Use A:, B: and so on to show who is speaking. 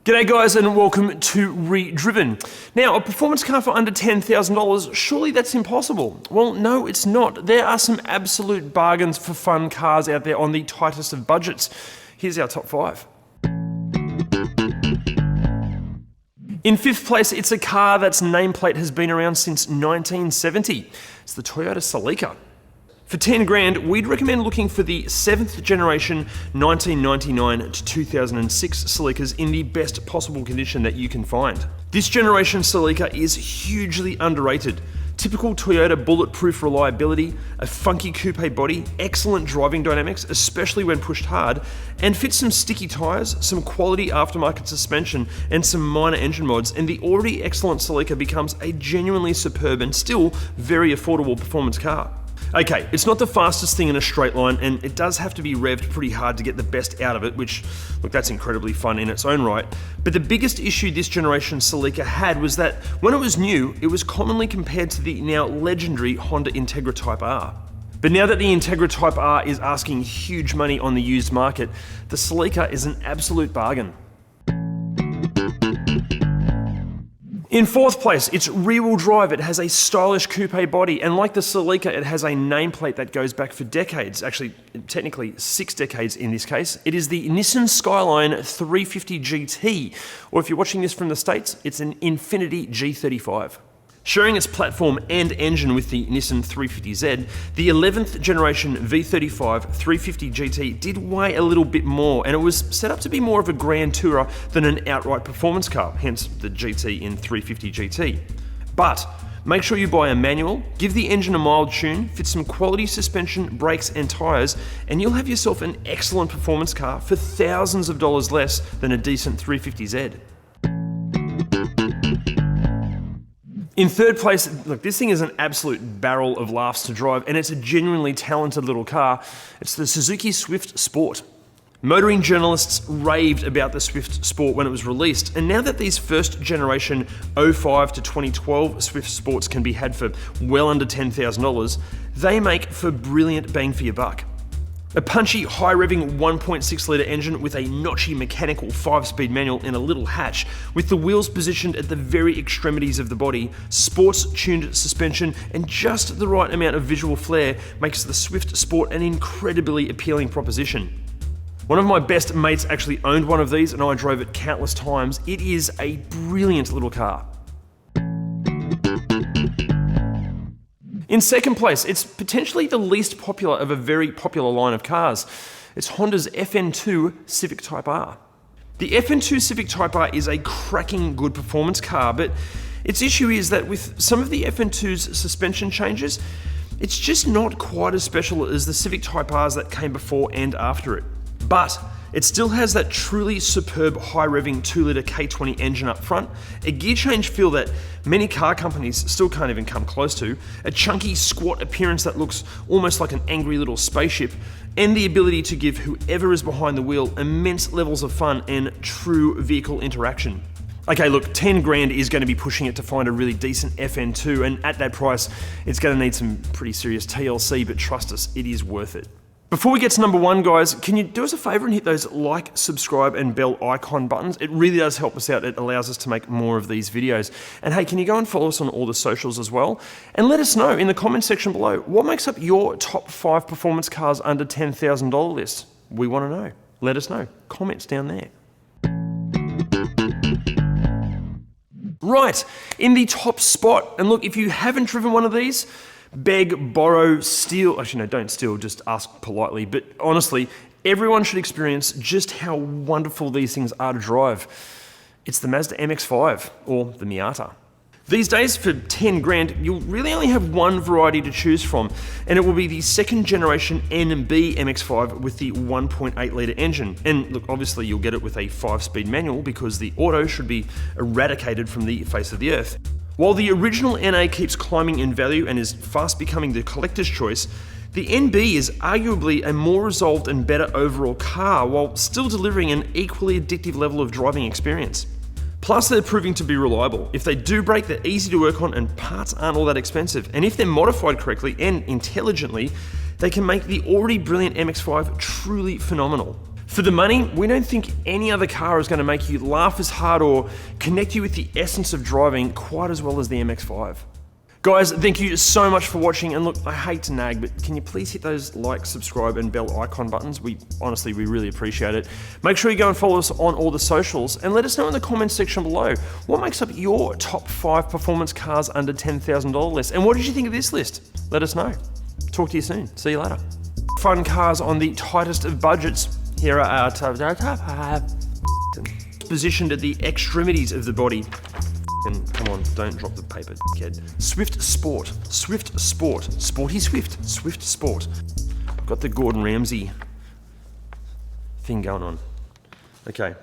A: G'day guys and welcome to ReDriven. Now, a performance car for under $10,000, surely that's impossible. Well, no, it's not. There are some absolute bargains for fun cars out there on the tightest of budgets. Here's our top 5. In 5th place, it's a car that's nameplate has been around since 1970. It's the Toyota Celica. For 10 grand, we'd recommend looking for the 7th generation 1999 to 2006 Celicas in the best possible condition that you can find. This generation Celica is hugely underrated. Typical Toyota bulletproof reliability, a funky coupe body, excellent driving dynamics, especially when pushed hard, and fits some sticky tyres, some quality aftermarket suspension, and some minor engine mods, and the already excellent Celica becomes a genuinely superb and still very affordable performance car. Okay, it's not the fastest thing in a straight line, and it does have to be revved pretty hard to get the best out of it, which, look, that's incredibly fun in its own right. But the biggest issue this generation Celica had was that when it was new, it was commonly compared to the now legendary Honda Integra Type R. But now that the Integra Type R is asking huge money on the used market, the Celica is an absolute bargain. In 4th place, it's rear-wheel drive. It has a stylish coupe body, and like the Celica, it has a nameplate that goes back for decades, actually technically 6 decades in this case. It is the Nissan Skyline 350 GT, or if you're watching this from the States, it's an Infiniti G35. Sharing its platform and engine with the Nissan 350Z, the 11th generation V35 350 GT did weigh a little bit more, and it was set up to be more of a grand tourer than an outright performance car, hence the GT in 350 GT. But make sure you buy a manual, give the engine a mild tune, fit some quality suspension, brakes and tyres, and you'll have yourself an excellent performance car for thousands of dollars less than a decent 350Z. In 3rd place, look, this thing is an absolute barrel of laughs to drive, and it's a genuinely talented little car. It's the Suzuki Swift Sport. Motoring journalists raved about the Swift Sport when it was released, and now that these first generation 05 to 2012 Swift Sports can be had for well under $10,000, they make for brilliant bang for your buck. A punchy, high-revving 1.6 litre engine with a notchy mechanical 5-speed manual in a little hatch, with the wheels positioned at the very extremities of the body, sports-tuned suspension, and just the right amount of visual flair makes the Swift Sport an incredibly appealing proposition. One of my best mates actually owned one of these, and I drove it countless times. It is a brilliant little car. In 2nd place, it's potentially the least popular of a very popular line of cars. It's Honda's FN2 Civic Type R. The FN2 Civic Type R is a cracking good performance car, but its issue is that with some of the FN2's suspension changes, it's just not quite as special as the Civic Type Rs that came before and after it. But it still has that truly superb high-revving 2-litre K20 engine up front, a gear change feel that many car companies still can't even come close to, a chunky, squat appearance that looks almost like an angry little spaceship, and the ability to give whoever is behind the wheel immense levels of fun and true vehicle interaction. Okay, look, 10 grand is going to be pushing it to find a really decent FN2, and at that price, it's going to need some pretty serious TLC, but trust us, it is worth it. Before we get to number 1, guys, can you do us a favor and hit those like, subscribe, and bell icon buttons? It really does help us out. It allows us to make more of these videos. And hey, can you go and follow us on all the socials as well? And let us know in the comment section below, what makes up your top 5 performance cars under $10,000 list? We want to know. Let us know. Comments down there. Right, in the top spot, and look, if you haven't driven one of these, beg, borrow, steal, actually no, don't steal, just ask politely, but honestly, everyone should experience just how wonderful these things are to drive. It's the Mazda MX5, or the Miata. These days, for 10 grand, you'll really only have one variety to choose from, and it will be the 2nd generation NB MX5 with the 1.8 litre engine. And look, obviously you'll get it with a 5-speed manual because the auto should be eradicated from the face of the earth. While the original NA keeps climbing in value and is fast becoming the collector's choice, the NB is arguably a more resolved and better overall car while still delivering an equally addictive level of driving experience. Plus, they're proving to be reliable. If they do break, they're easy to work on and parts aren't all that expensive. And if they're modified correctly and intelligently, they can make the already brilliant MX5 truly phenomenal. For the money, we don't think any other car is going to make you laugh as hard or connect you with the essence of driving quite as well as the MX5. Guys, thank you so much for watching, and look, I hate to nag, but can you please hit those like, subscribe, and bell icon buttons? We really appreciate it. Make sure you go and follow us on all the socials, and let us know in the comments section below, what makes up your top 5 performance cars under $10,000 list, and what did you think of this list? Let us know. Talk to you soon. See you later. Fun cars on the tightest of budgets. Here are our top 5. Positioned at the extremities of the body. Come on, don't drop the paper, kid. Swift Sport, Swift Sport, Sporty Swift, Swift Sport. Got the Gordon Ramsay thing going on. Okay.